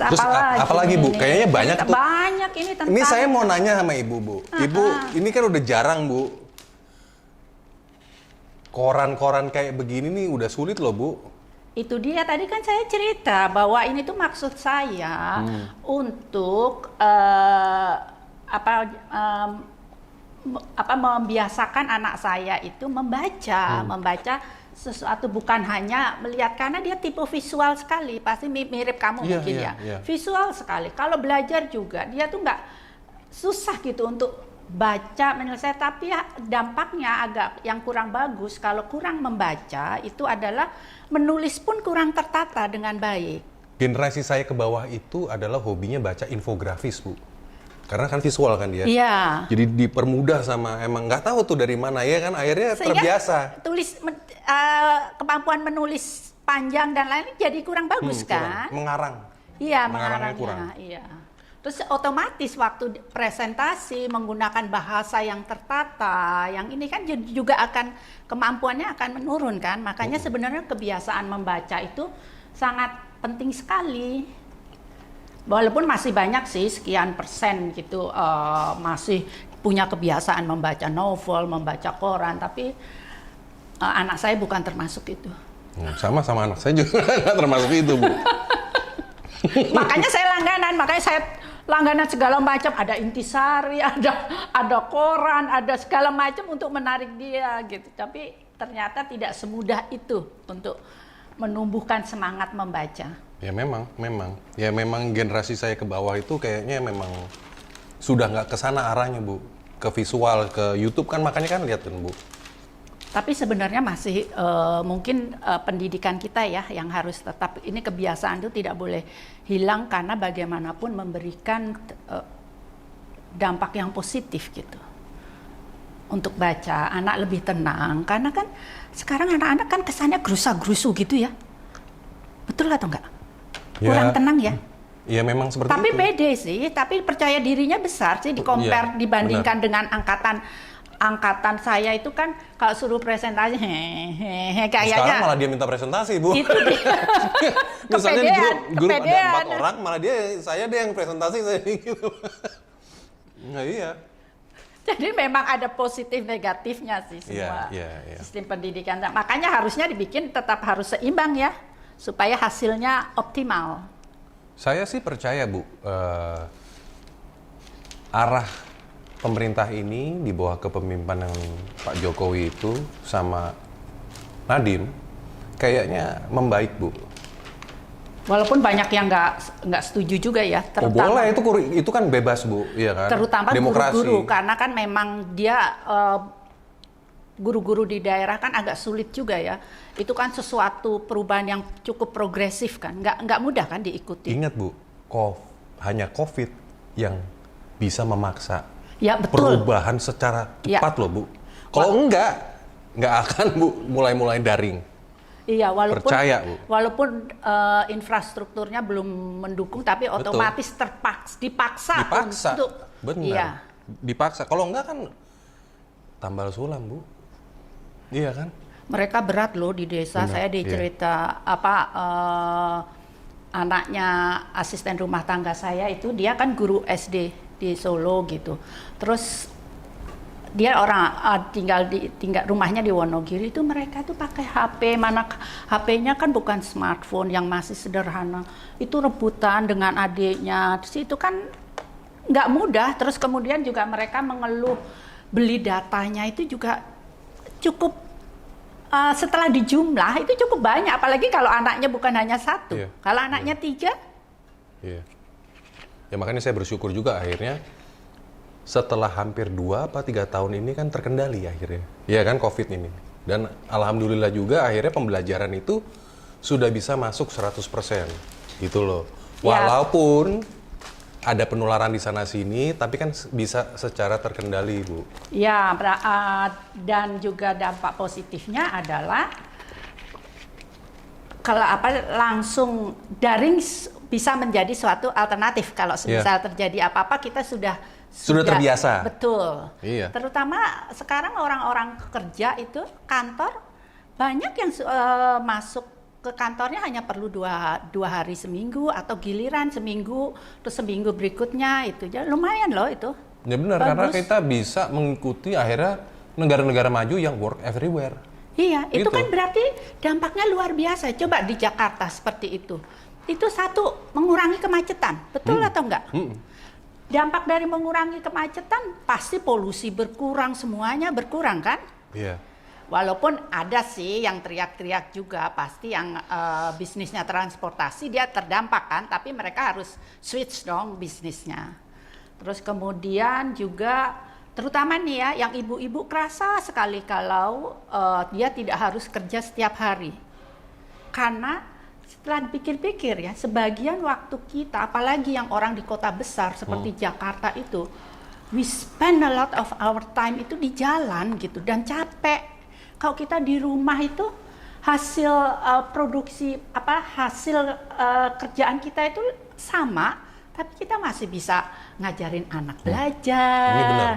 Terus apalagi Bu? Kayaknya banyak tuh. Banyak ini tentang. Ini saya mau nanya sama Ibu, Bu. Ibu, ini kan udah jarang, Bu. Koran-koran kayak begini nih udah sulit loh, Bu. Itu dia tadi kan saya cerita bahwa ini tuh maksud saya untuk membiasakan anak saya itu membaca sesuatu, bukan hanya melihat, karena dia tipe visual sekali, pasti mirip kamu mungkin ya. Visual sekali. Kalau belajar juga dia tuh nggak susah gitu untuk baca menyelesaikan, tapi ya dampaknya agak yang kurang bagus kalau kurang membaca itu adalah menulis pun kurang tertata dengan baik. Generasi saya ke bawah itu adalah hobinya baca infografis, Bu. Karena kan visual kan dia. Iya. Jadi dipermudah sama, emang nggak tahu tuh dari mana ya kan, akhirnya terbiasa. Kemampuan menulis panjang dan lain jadi kurang bagus kan? Mengarang. Iya, mengarangnya mengarangnya kurang. Iya. Terus otomatis waktu presentasi menggunakan bahasa yang tertata, yang ini kan juga akan kemampuannya akan menurun kan. Makanya sebenarnya kebiasaan membaca itu sangat penting sekali. Walaupun masih banyak sih, sekian persen gitu masih punya kebiasaan membaca novel, membaca koran, tapi anak saya bukan termasuk itu. Sama anak saya juga nggak termasuk itu, Bu. Makanya saya langganan segala macam, ada intisari, ada koran, ada segala macam untuk menarik dia gitu. Tapi ternyata tidak semudah itu untuk menumbuhkan semangat membaca. Ya memang. Ya memang generasi saya ke bawah itu kayaknya memang sudah nggak ke sana arahnya, Bu. Ke visual, ke YouTube kan, makanya kan lihat kan, Bu. Tapi sebenarnya masih mungkin pendidikan kita ya yang harus tetap, ini kebiasaan itu tidak boleh hilang karena bagaimanapun memberikan dampak yang positif gitu. Untuk baca, anak lebih tenang karena kan sekarang anak-anak kan kesannya gerusa-gerusu gitu ya. Betul atau enggak? Kurang tenang ya? Iya memang seperti tapi itu. Tapi pede sih, tapi percaya dirinya besar sih dibandingkan dengan angkatan saya itu kan kalau suruh presentasi kayaknya. Sekarang malah dia minta presentasi, Bu. Itu dia. Misalnya di grup ada 4 orang, malah saya yang presentasi saya gitu. Nah, iya. Jadi memang ada positif negatifnya sih semua sistem pendidikan. Makanya harusnya dibikin tetap harus seimbang ya, supaya hasilnya optimal. Saya sih percaya, Bu, arah pemerintah ini di bawah kepemimpinan Pak Jokowi itu sama Nadiem kayaknya membaik, Bu. Walaupun banyak yang nggak setuju juga ya. Boleh, itu kan bebas, Bu, iya kan? Terutama guru-guru, karena kan memang dia guru-guru di daerah kan agak sulit juga ya. Itu kan sesuatu perubahan yang cukup progresif kan, nggak mudah kan diikuti. Ingat, Bu, hanya COVID yang bisa memaksa perubahan secara cepat loh, Bu. Kalau nggak akan, Bu, mulai daring. Iya, percaya, Bu. Walaupun infrastrukturnya belum mendukung, tapi otomatis dipaksa untuk. Benar. Iya. Dipaksa. Kalau nggak kan tambal sulam, Bu. Iya kan? Mereka berat loh di desa. Saya dicerita anaknya asisten rumah tangga saya itu, dia kan guru SD di Solo gitu. Terus dia orang tinggal rumahnya di Wonogiri, itu mereka tuh pakai HP, mana HP-nya kan bukan smartphone yang masih sederhana. Itu rebutan dengan adiknya. Terus itu kan nggak mudah. Terus kemudian juga mereka mengeluh beli datanya itu juga cukup setelah dijumlah itu cukup banyak, apalagi kalau anaknya bukan hanya satu. Kalau anaknya 3. Ya makanya saya bersyukur juga akhirnya setelah hampir 2 atau 3 tahun ini kan terkendali akhirnya. Ya kan, COVID ini. Dan alhamdulillah juga akhirnya pembelajaran itu sudah bisa masuk 100%. Gitu loh. Walaupun ada penularan di sana sini, tapi kan bisa secara terkendali, Bu. Ya, dan juga dampak positifnya adalah kalau langsung daring bisa menjadi suatu alternatif. Kalau misal terjadi apa-apa, kita sudah terbiasa. Betul. Iya. Terutama sekarang orang-orang kerja itu kantor banyak yang masuk ke kantornya hanya perlu dua hari seminggu atau giliran seminggu, terus seminggu berikutnya itu ya lumayan loh itu. Ya benar, karena kita bisa mengikuti akhirnya negara-negara maju yang work everywhere. Iya, itu Gitu. kan berarti dampaknya luar biasa. Coba di Jakarta seperti itu. Itu satu, mengurangi kemacetan, betul atau enggak? Dampak dari mengurangi kemacetan pasti polusi berkurang, semuanya berkurang kan? Iya. Walaupun ada sih yang teriak-teriak juga, pasti yang bisnisnya transportasi dia terdampak kan, tapi mereka harus switch dong bisnisnya. Terus kemudian juga terutama nih ya, yang ibu-ibu kerasa sekali kalau dia tidak harus kerja setiap hari. Karena setelah dipikir-pikir ya, sebagian waktu kita, apalagi yang orang di kota besar seperti Jakarta itu, we spend a lot of our time itu di jalan gitu dan capek. Kalau kita di rumah itu hasil produksi hasil kerjaan kita itu sama, tapi kita masih bisa ngajarin anak belajar. Ini benar.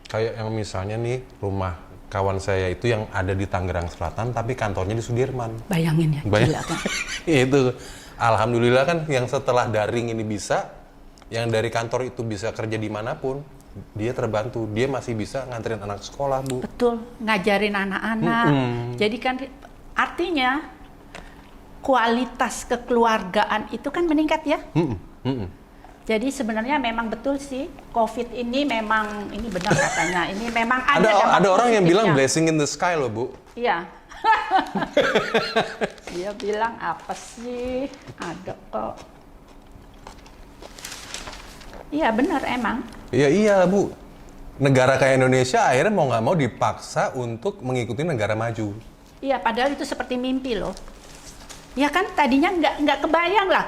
Kayak yang misalnya nih rumah kawan saya itu yang ada di Tangerang Selatan tapi kantornya di Sudirman. Bayangin ya, gila kan. Itu alhamdulillah kan yang setelah daring ini bisa, yang dari kantor itu bisa kerja dimanapun, dia terbantu, dia masih bisa nganterin anak sekolah, Bu. Betul, ngajarin anak-anak. Jadi kan artinya kualitas kekeluargaan itu kan meningkat ya. Jadi sebenarnya memang betul sih, COVID ini memang, ini benar katanya, ini memang Ada orang yang bilang positifnya. blessing in the sky loh, Bu. Iya. Dia bilang apa sih? Ada kok. Iya benar emang. Iya Bu. Negara kayak Indonesia akhirnya mau nggak mau dipaksa untuk mengikuti negara maju. Iya padahal itu seperti mimpi loh. Ya kan tadinya nggak kebayang lah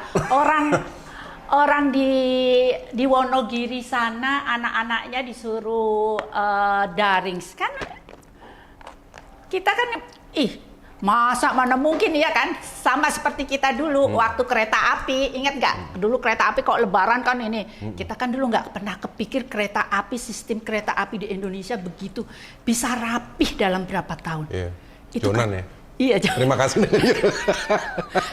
orang di Wonogiri sana anak-anaknya disuruh daring kan kita kan masa mana mungkin ya kan sama seperti kita dulu waktu kereta api, ingat nggak dulu kereta api kok lebaran kan ini kita kan dulu nggak pernah kepikir kereta api, sistem kereta api di Indonesia begitu bisa rapih dalam berapa tahun. Iya. Itu Jonan kan, ya. Iya, Terima kasih.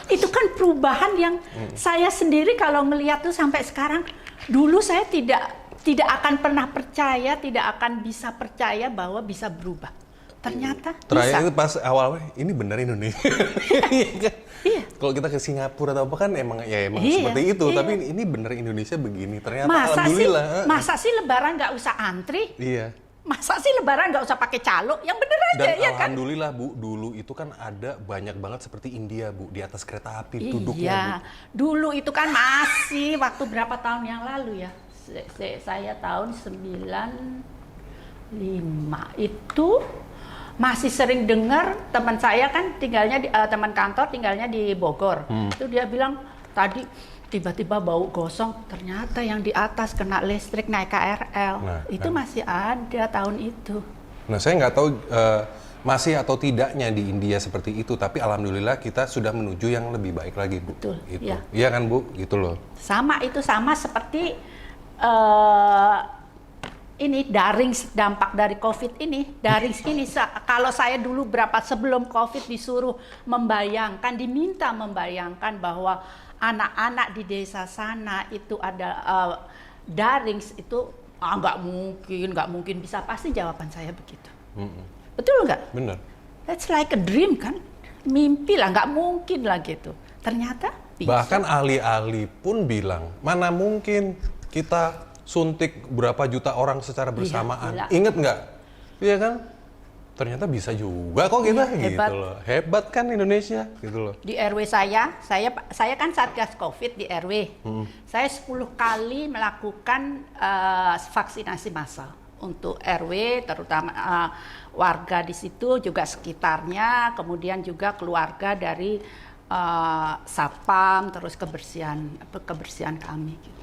itu kan perubahan yang saya sendiri kalau melihat tuh sampai sekarang, dulu saya tidak akan pernah percaya, tidak akan bisa percaya bahwa bisa berubah. Ternyata Terakhir bisa. itu pas awalnya ini benar Indonesia. Iya. Kalau kita ke Singapura atau apa kan emang Iya, seperti itu, iya. tapi ini benar Indonesia begini. Ternyata Masa alhamdulillah. sih Lebaran nggak usah antri? Iya. Masa sih Lebaran nggak usah pakai calo? Yang bener aja Dan ya kan? alhamdulillah Bu, dulu itu kan ada banyak banget seperti India Bu, di atas kereta api duduknya Iya, Bu. dulu itu kan masih waktu berapa tahun yang lalu ya? Saya tahun 95 itu masih sering dengar teman saya kan tinggalnya teman kantor tinggalnya di Bogor. Itu dia bilang tadi tiba-tiba bau gosong, ternyata yang di atas kena listrik naik KRL. Nah, Itu kan. masih ada tahun itu. Nah saya nggak tahu masih atau tidaknya di India seperti itu, tapi alhamdulillah kita sudah menuju yang lebih baik lagi Bu. Betul, Gitu. iya. Iya kan Bu, gitu loh. Sama seperti ini daring dampak dari COVID ini. Daring ini kalau saya dulu sebelum COVID disuruh diminta membayangkan bahwa anak-anak di desa sana itu ada daring itu nggak mungkin bisa, pasti jawaban saya begitu. Betul nggak? Bener. That's like a dream kan, mimpi lah, nggak mungkin lah gitu. Ternyata bisa. Bahkan ahli-ahli pun bilang, mana mungkin kita suntik berapa juta orang secara bersamaan. gila. Ingat nggak? Iya kan? Ternyata bisa juga kok kita Iya, hebat. gitu loh. Hebat kan Indonesia gitu loh. Di RW saya kan Satgas Covid di RW. Saya 10 kali melakukan vaksinasi massal untuk RW, terutama warga di situ juga sekitarnya, kemudian juga keluarga dari satpam, terus kebersihan kami. Gitu.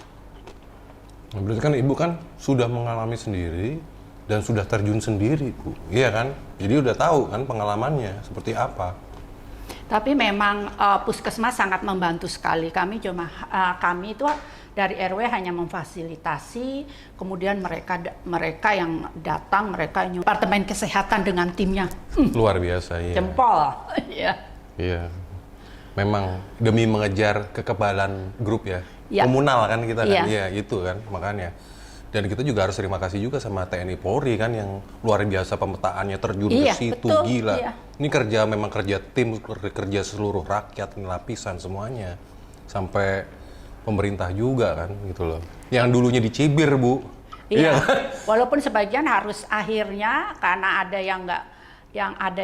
Nah, berarti kan Ibu kan sudah mengalami sendiri dan sudah terjun sendiri Bu. Iya kan? Jadi udah tahu kan pengalamannya seperti apa. Tapi memang puskesmas sangat membantu sekali. Kami itu dari RW hanya memfasilitasi, kemudian mereka yang datang, departemen kesehatan dengan timnya Luar biasa ya. jempol. Ya. Iya. Memang demi mengejar kekebalan grup ya, Ya. komunal kan kita kan, Iya. iya itu kan makanya. Dan kita juga harus terima kasih juga sama TNI Polri kan yang luar biasa pemetaannya terjun Iya, ke situ, betul, gila. iya. Ini kerja memang kerja tim, kerja seluruh rakyat, ini lapisan semuanya, sampai pemerintah juga kan gitu loh. Yang dulunya dicibir Bu, Iya, kan? walaupun sebagian harus akhirnya karena ada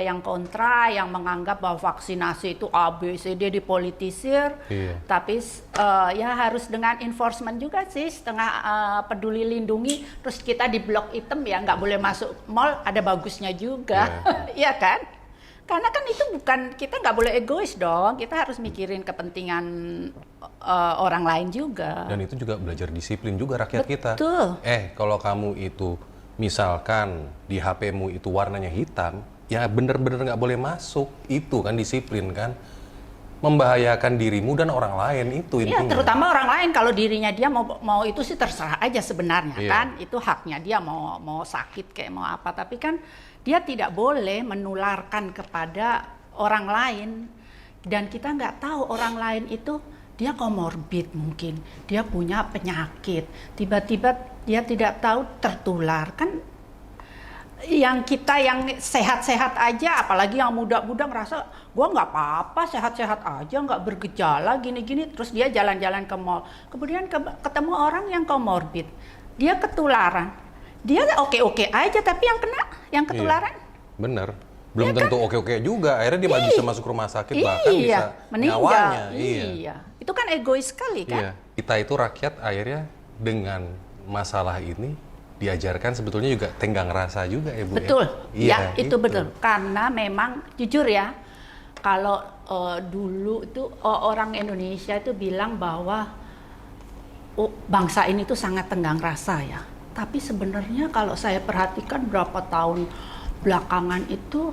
yang kontra, yang menganggap bahwa vaksinasi itu A, B, C, D dipolitisir. Iya. Tapi ya harus dengan enforcement juga sih, setengah peduli lindungi, terus kita di blok hitam ya nggak boleh masuk mall, ada bagusnya juga, iya kan? Karena kan itu bukan, kita nggak boleh egois dong, kita harus mikirin kepentingan orang lain juga. Dan itu juga belajar disiplin juga rakyat kita. Betul. Kalau kamu itu misalkan di HP-mu itu warnanya hitam, ya bener-bener nggak boleh masuk. Itu kan disiplin kan, membahayakan dirimu dan orang lain itu Iya, intinya. terutama orang lain, kalau dirinya dia mau itu sih terserah aja sebenarnya. Iya. Kan, itu haknya dia mau sakit kayak mau apa, tapi kan dia tidak boleh menularkan kepada orang lain, dan kita nggak tahu orang lain itu dia komorbid, mungkin dia punya penyakit, tiba-tiba dia tidak tahu tertular kan. Yang kita yang sehat-sehat aja, apalagi yang muda-muda ngerasa gua nggak apa-apa, sehat-sehat aja, nggak bergejala gini-gini, terus dia jalan-jalan ke mall, kemudian ketemu orang yang komorbid, dia ketularan, dia oke-oke aja, tapi yang kena, yang ketularan, Bener. Belum tentu oke-oke juga. Akhirnya dia bisa masuk rumah sakit, bahkan bisa iya, meninggal, nyawanya. iya, itu kan egois sekali Iya. kan. Kita itu rakyat akhirnya dengan masalah ini diajarkan sebetulnya juga tenggang rasa juga ya Bu. Betul, Iya, ya itu betul. Karena memang jujur ya, kalau dulu itu orang Indonesia itu bilang bahwa bangsa ini tuh sangat tenggang rasa ya. Tapi sebenarnya kalau saya perhatikan berapa tahun belakangan itu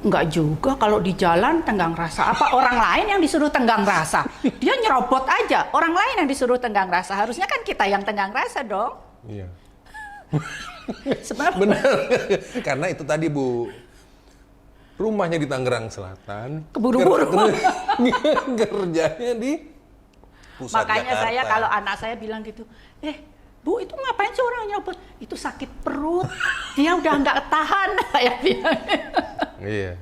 enggak juga. Kalau di jalan tenggang rasa. Apa orang lain yang disuruh tenggang rasa? Dia nyerobot aja. Orang lain yang disuruh tenggang rasa. Harusnya kan kita yang tenggang rasa dong. Iya. Sebab Benar. Karena itu tadi Bu, rumahnya di Tangerang Selatan, keburu-buru. kerjanya di pusat Makanya Jakarta. saya kalau anak saya bilang gitu, Bu itu ngapain sih orang nyobot? Itu sakit perut, dia udah nggak tahan, saya bilang. Iya.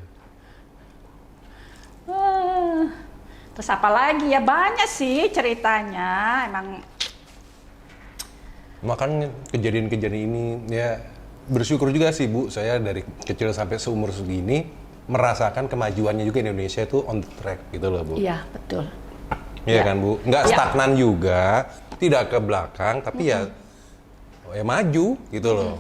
Terus apa lagi ya, banyak sih ceritanya, emang. Makanya kejadian-kejadian ini ya bersyukur juga sih Bu, saya dari kecil sampai seumur segini merasakan kemajuannya juga Indonesia itu on the track gitu loh Bu. Iya betul. Iya Ya. kan Bu, nggak Ya. stagnan juga, tidak ke belakang, tapi ya maju gitu loh.